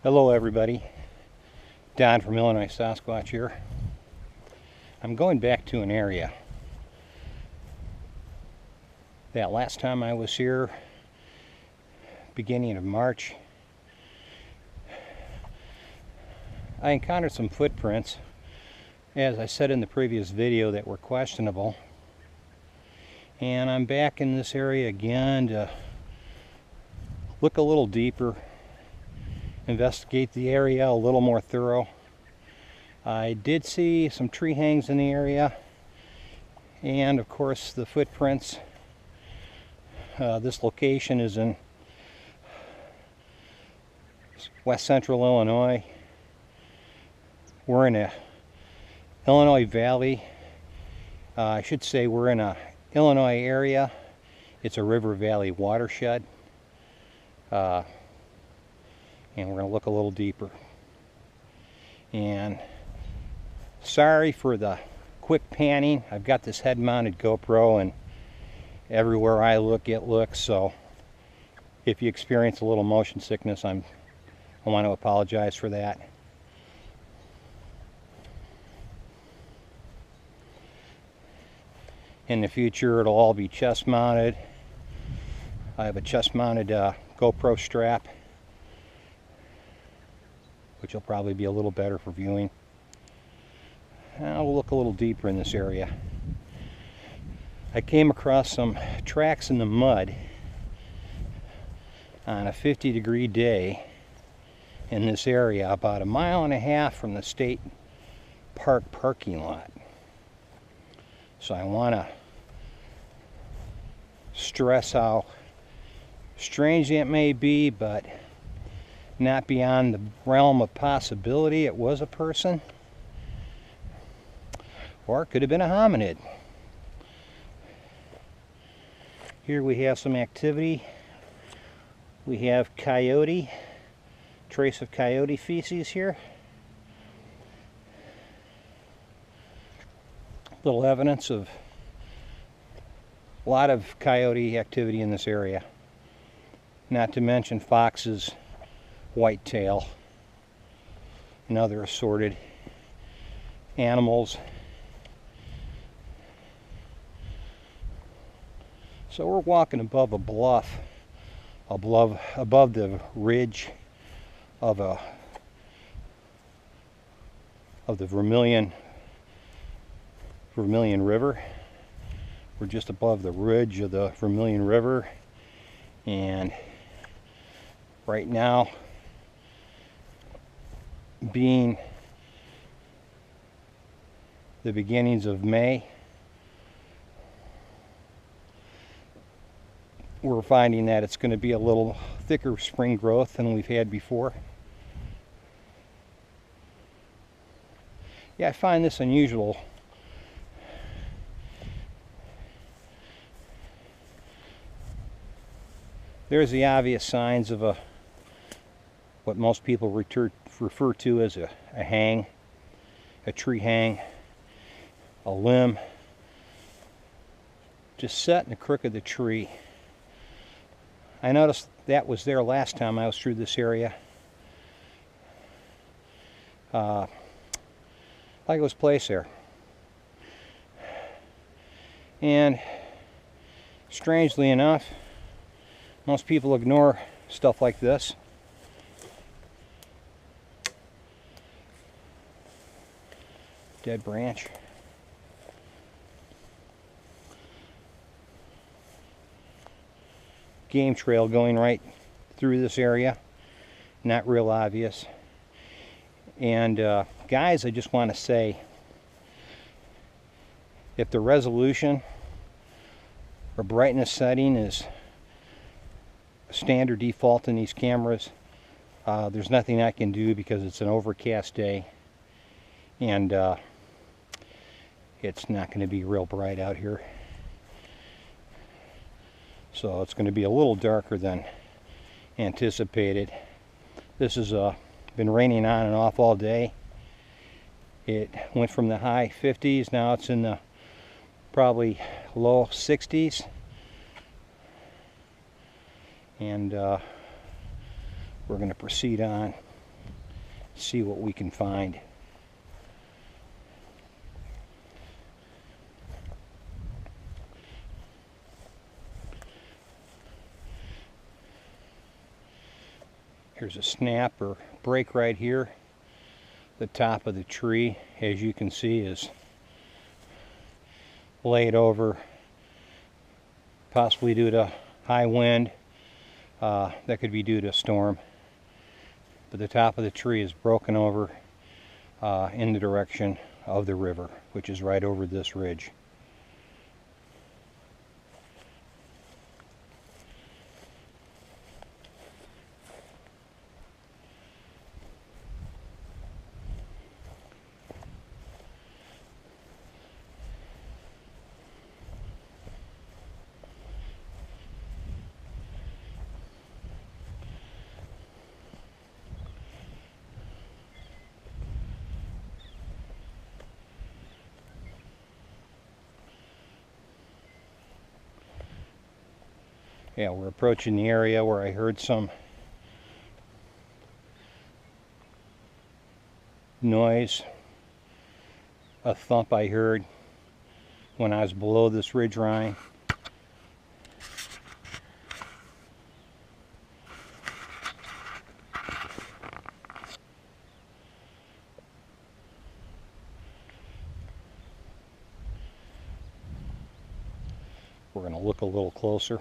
Hello everybody, Don from Illinois Sasquatch here. I'm going back to an area that last time I was here, beginning of March, I encountered some footprints, as I said in the previous video, that were questionable. And I'm back in this area again to look a little deeper, investigate the area a little more thorough. I did see some tree hangs in the area, and of course the footprints. This location is in west central Illinois. We're in a Illinois Valley. I should say we're in a Illinois area. It's a river valley watershed. And we're going to look a little deeper. And sorry for the quick panning. I've got this head-mounted GoPro, and everywhere I look, it looks. So if you experience a little motion sickness, I want to apologize for that. In the future, it'll all be chest-mounted. I have a chest-mounted GoPro strap, which will probably be a little better for viewing. I'll look a little deeper in this area. I came across some tracks in the mud on a 50-degree day in this area, about 1.5 miles from the state park parking lot. So I want to stress how strange it may be, but not beyond the realm of possibility. It was a person, or it could have been a hominid. Here we have some activity. We have coyote, trace of coyote feces here. Little evidence of a lot of coyote activity in this area. Not to mention foxes, whitetail, and other assorted animals. So we're walking above a bluff, above the ridge of the Vermillion River. We're just above the ridge of the Vermillion River, and right now, being the beginnings of May, we're finding that it's going to be a little thicker spring growth than we've had before. Yeah, I find this unusual. There's the obvious signs of what most people refer to as a hang, a tree hang, a limb just set in the crook of the tree. I noticed that was there last time I was through this area. Like it was placed there. And strangely enough, most people ignore stuff like this. Dead branch. Game trail going right through this area. Not real obvious. And guys, I just want to say, if the resolution or brightness setting is standard default in these cameras, there's nothing I can do because it's an overcast day, and it's not going to be real bright out here. So it's going to be a little darker than anticipated. This has been raining on and off all day. It went from the high 50s, now it's in the probably low 60s. And we're going to proceed on. see what we can find. Here's a snap or break right here. The top of the tree, as you can see, is laid over, possibly due to high wind. That could be due to a storm. But the top of the tree is broken over in the direction of the river, which is right over this ridge. Yeah, we're approaching the area where I heard some noise, a thump I heard when I was below this ridge line. We're going to look a little closer.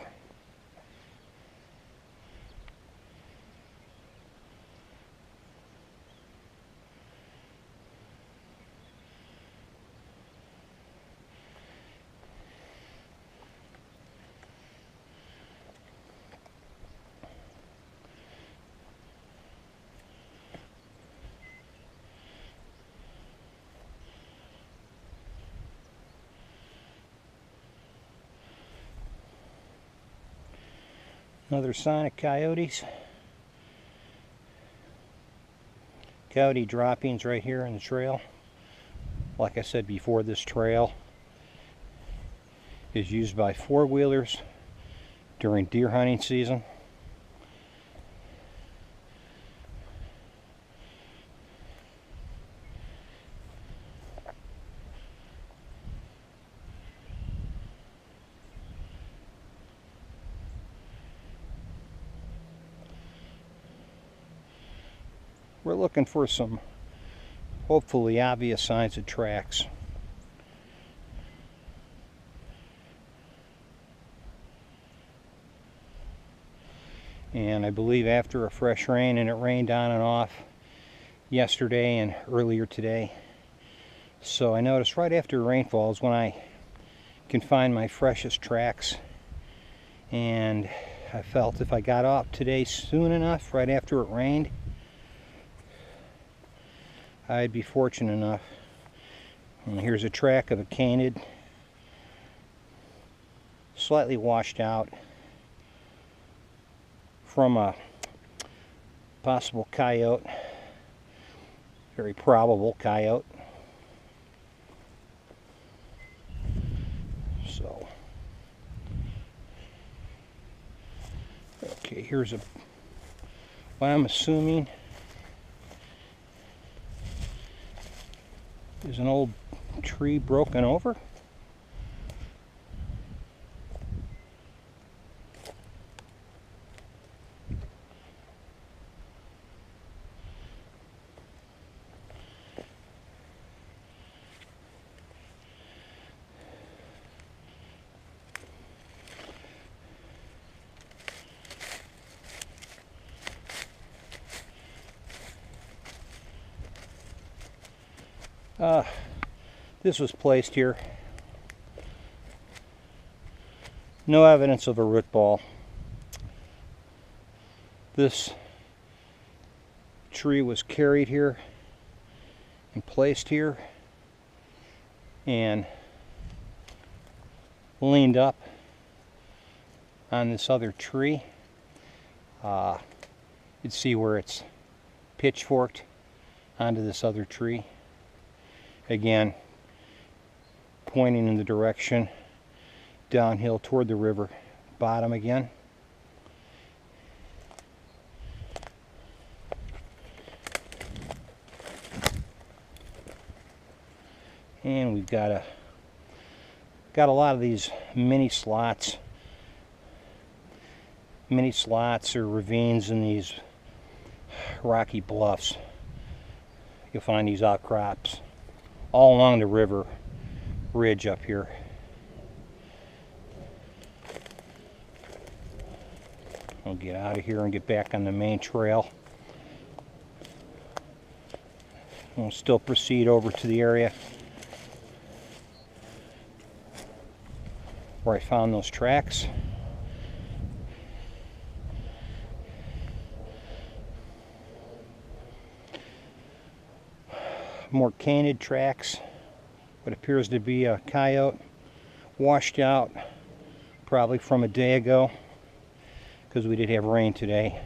Another sign of coyotes. Coyote droppings right here in the trail. Like I said before, this trail is used by four-wheelers during deer hunting season. We're looking for some hopefully obvious signs of tracks. And I believe after a fresh rain, and it rained on and off yesterday and earlier today. So I noticed right after rainfall is when I can find my freshest tracks. And I felt if I got off today soon enough, right after it rained, I'd be fortunate enough. And here's a track of a canid, slightly washed out from a possible coyote, very probable coyote. So, okay, here's a, what I'm assuming is an old tree broken over. This was placed here. No evidence of a root ball. This tree was carried here and placed here and leaned up on this other tree. You'd see where it's pitchforked onto this other tree. Again, pointing in the direction downhill toward the river bottom again. And we've got a lot of these mini slots or ravines in these rocky bluffs. You'll find these outcrops all along the river ridge up here. We'll get out of here and get back on the main trail. We'll still proceed over to the area where I found those tracks. More canted tracks. What appears to be a coyote washed out probably from a day ago, because we did have rain today.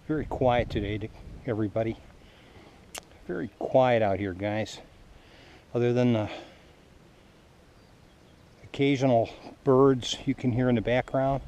Very quiet today, everybody. Very quiet out here, guys. Other than the occasional birds you can hear in the background.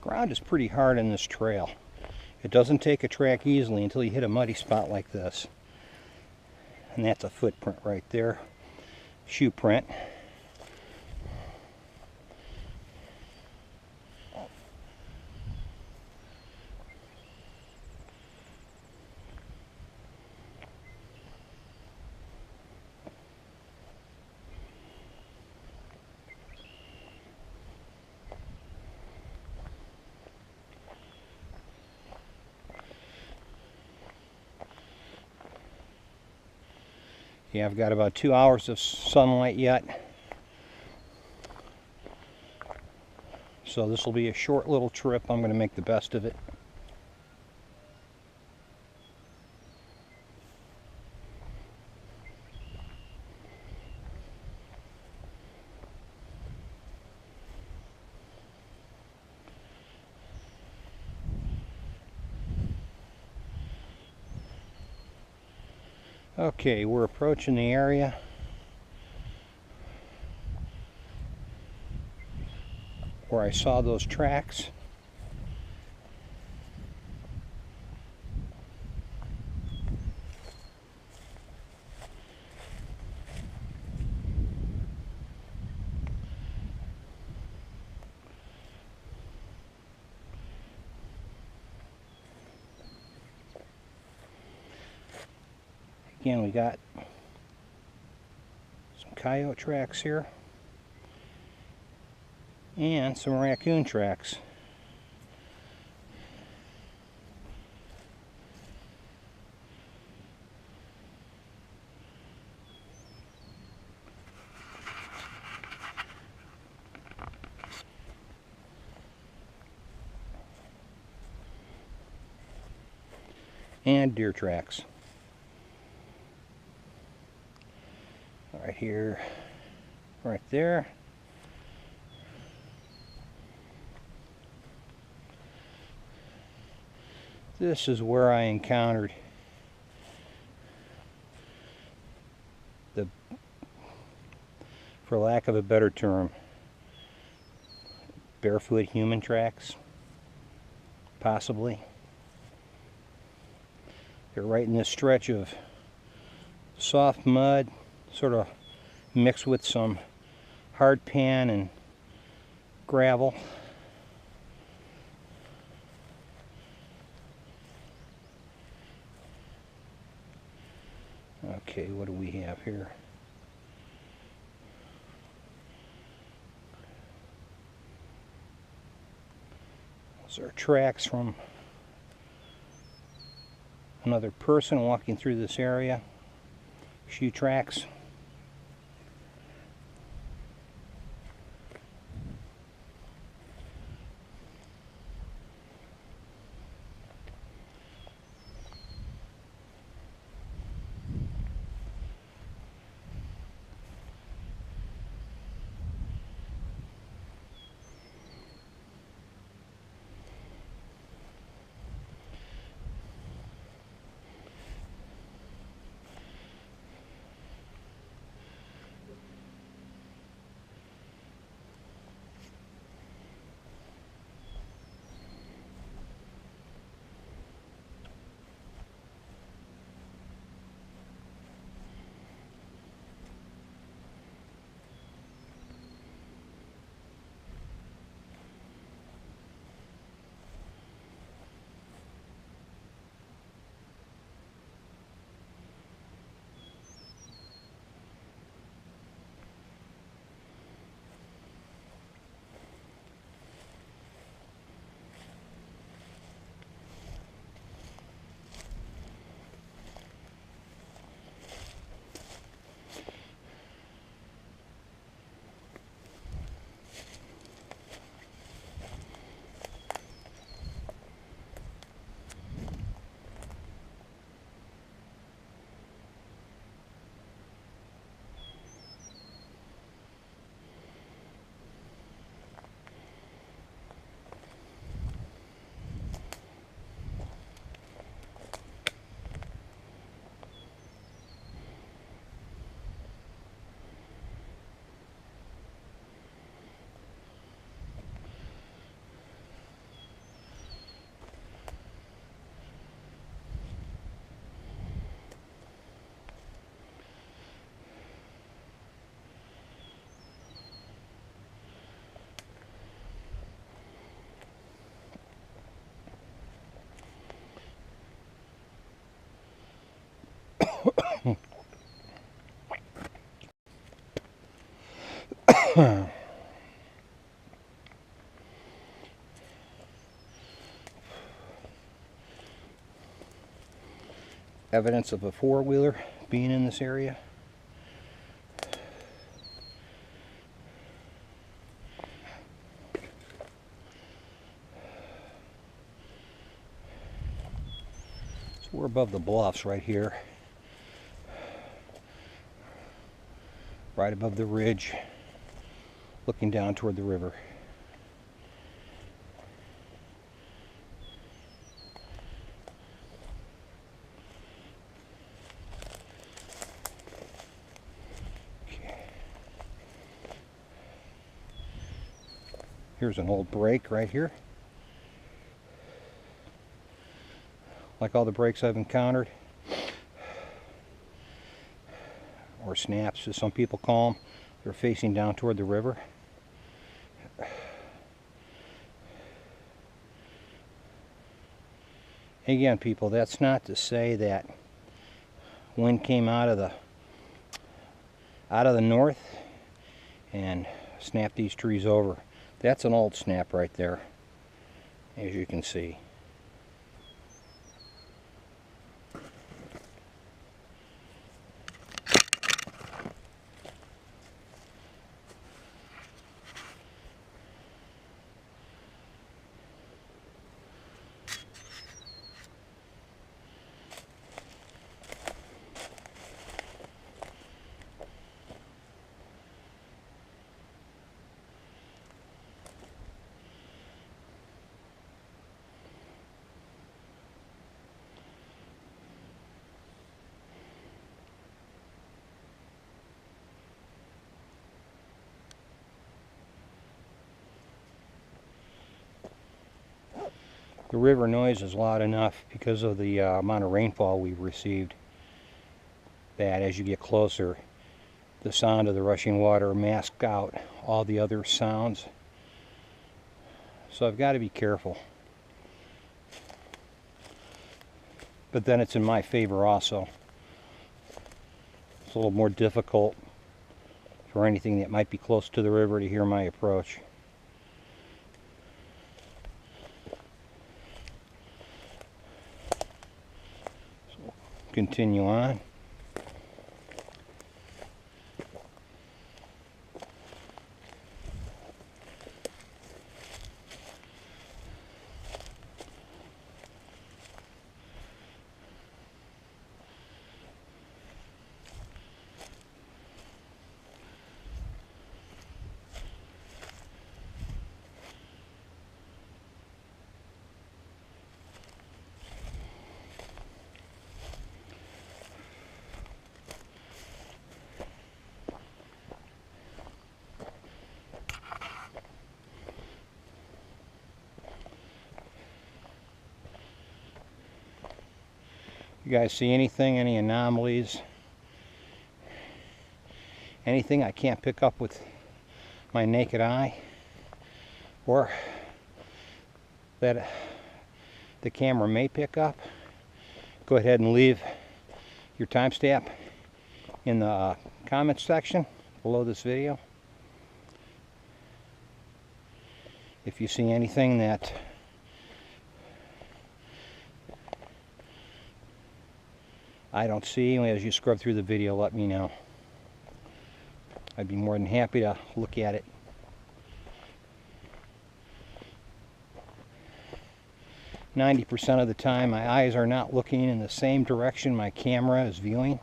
Ground is pretty hard in this trail. It doesn't take a track easily until you hit a muddy spot like this. And that's a footprint right there. Shoe print. Yeah, I've got about 2 hours of sunlight yet. So this will be a short little trip. I'm going to make the best of it. Okay, we're approaching the area where I saw those tracks. Again, we got some coyote tracks here and some raccoon tracks. And deer tracks. Right here, right there. This is where I encountered the, for lack of a better term, barefoot human tracks, possibly. They're right in this stretch of soft mud, sort of mixed with some hard pan and gravel. Okay, what do we have here? Those are tracks from another person walking through this area. Shoe tracks. Evidence of a four-wheeler being in this area. So we're above the bluffs right here, right above the ridge, looking down toward the river. Here's an old break right here. Like all the breaks I've encountered, or snaps as some people call them, they're facing down toward the river. Again, people, that's not to say that wind came out of the north and snapped these trees over. That's an old snap right there, as you can see. The river noise is loud enough because of the amount of rainfall we've received, that as you get closer, the sound of the rushing water masks out all the other sounds. So I've got to be careful. But then it's in my favor also. It's a little more difficult for anything that might be close to the river to hear my approach. continue on. You guys see anything, any anomalies, anything I can't pick up with my naked eye, or that the camera may pick up? Go ahead and leave your timestamp in the comments section below this video. If you see anything that I don't see as you scrub through the video, let me know. I'd be more than happy to look at it. %90 of the time my eyes are not looking in the same direction my camera is viewing.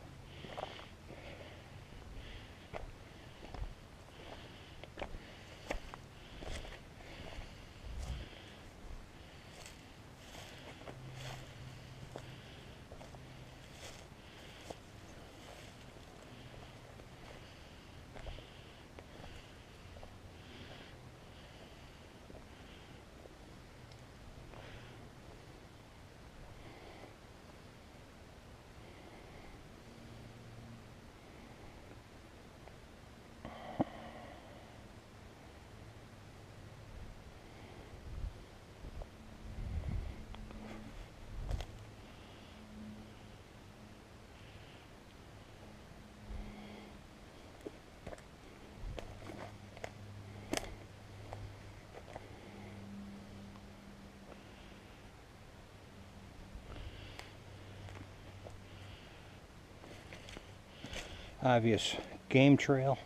Obvious game trail.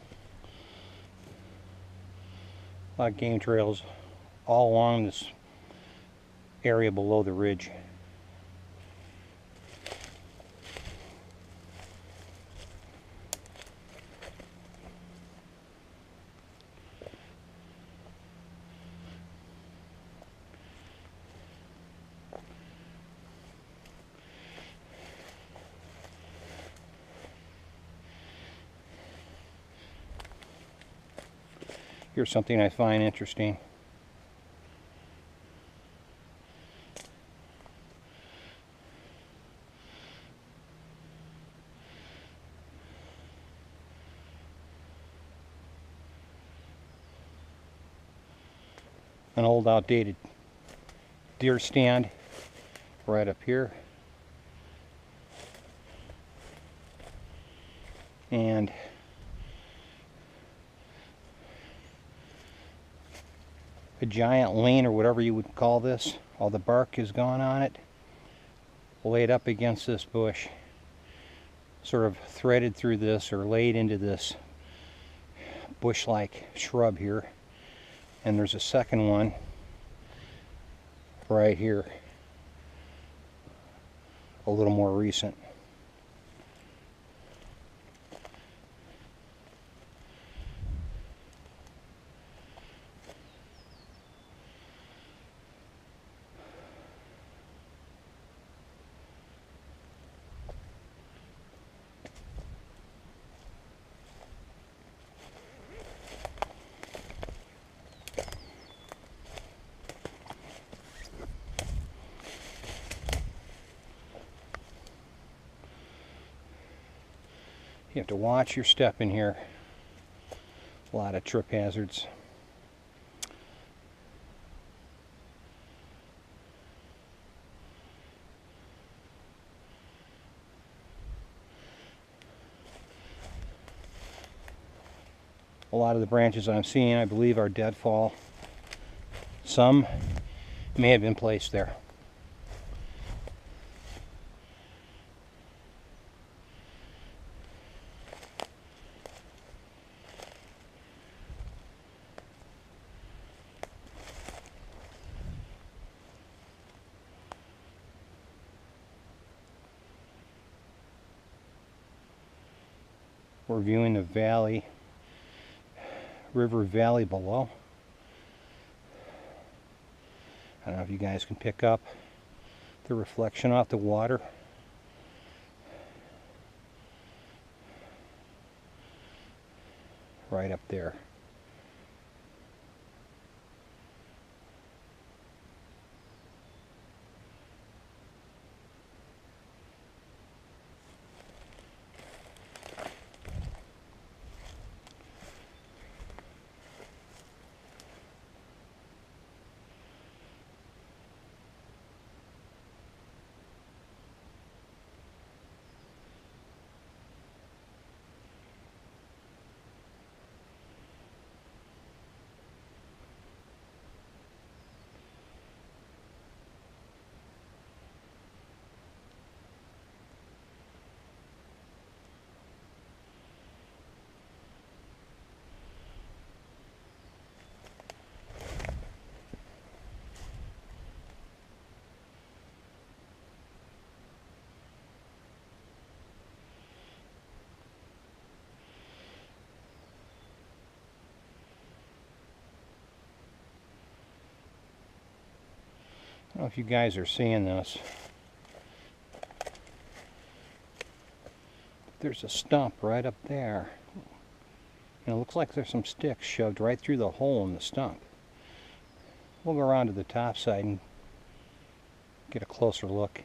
A lot of game trails all along this area below the ridge. Here's something I find interesting. An old outdated deer stand right up here. And a giant lane, or whatever you would call this. All the bark is gone on it, laid up against this bush, sort of threaded through this or laid into this bush-like shrub here. And there's a second one right here, a little more recent. You have to watch your step in here. A lot of trip hazards. A lot of the branches I'm seeing, I believe, are deadfall. Some may have been placed there. We're viewing the valley, river valley below. I don't know if you guys can pick up the reflection off the water. Right up there. I don't know if you guys are seeing this. There's a stump right up there. And it looks like there's some sticks shoved right through the hole in the stump. We'll go around to the top side and get a closer look.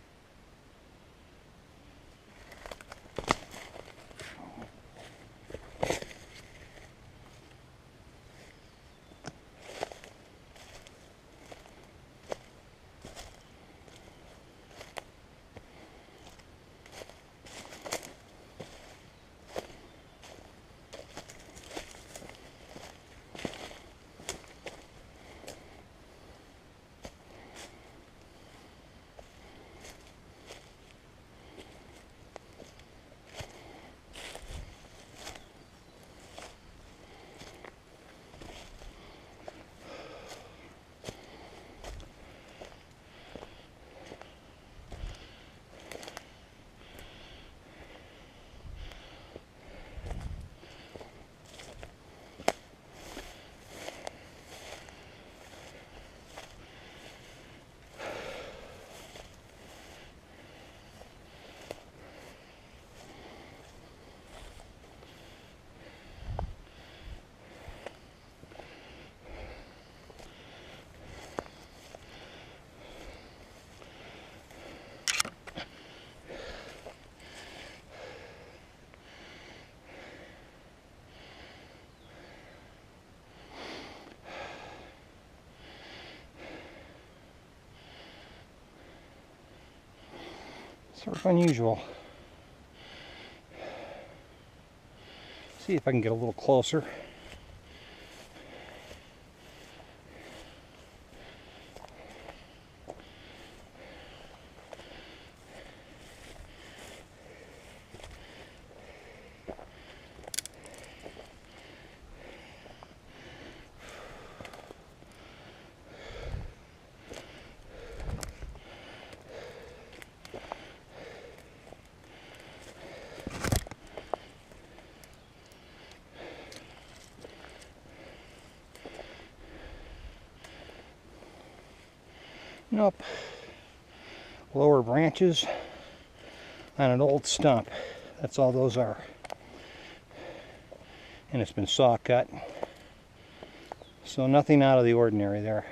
Sort of unusual. See if I can get a little closer. Nope. Lower branches on an old stump. That's all those are. And it's been saw cut. So nothing out of the ordinary there.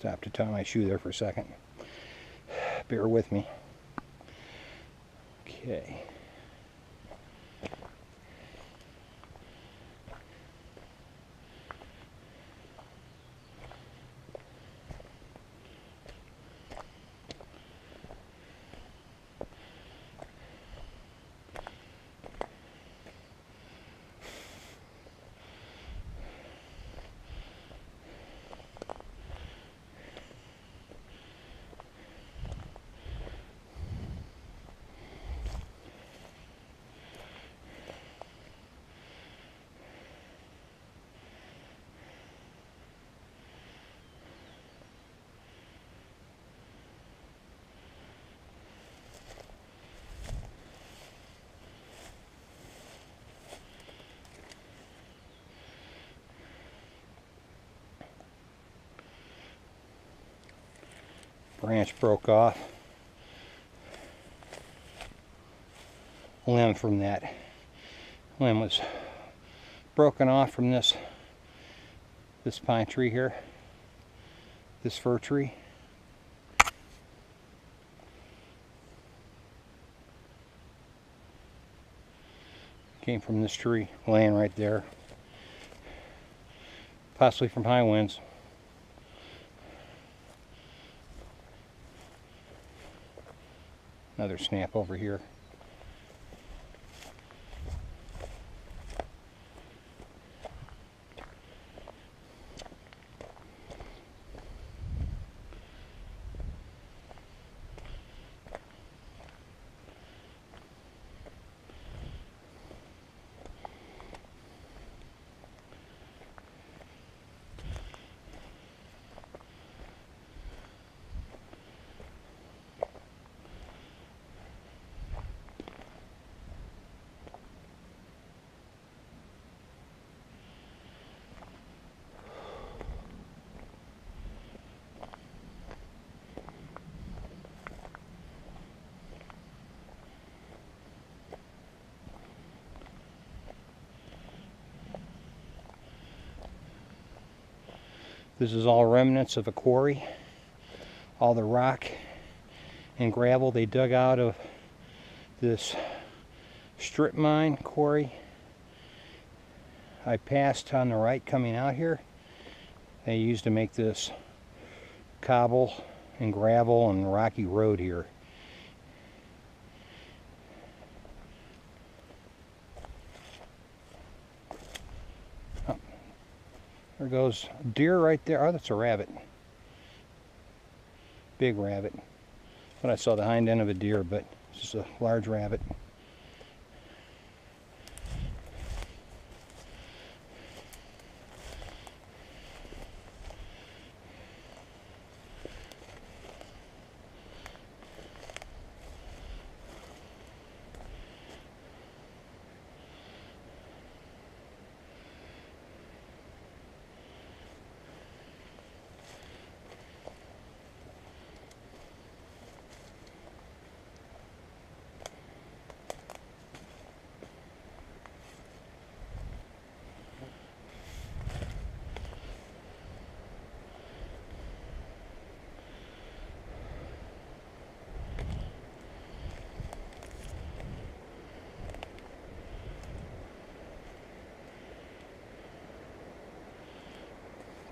Stop to tie my shoe there for a second. Bear with me. Okay. Branch broke off. Limb from that limb was broken off from this pine tree here, this fir tree. Came from this tree laying right there, possibly from high winds. Another snap over here. This is all remnants of a quarry. All the rock and gravel they dug out of this strip mine quarry. I passed on the right coming out here. They used to make this cobble and gravel and rocky road here. There goes deer right there. Oh, that's a rabbit. Big rabbit. But I saw the hind end of a deer, but it's just a large rabbit.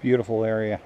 Beautiful area.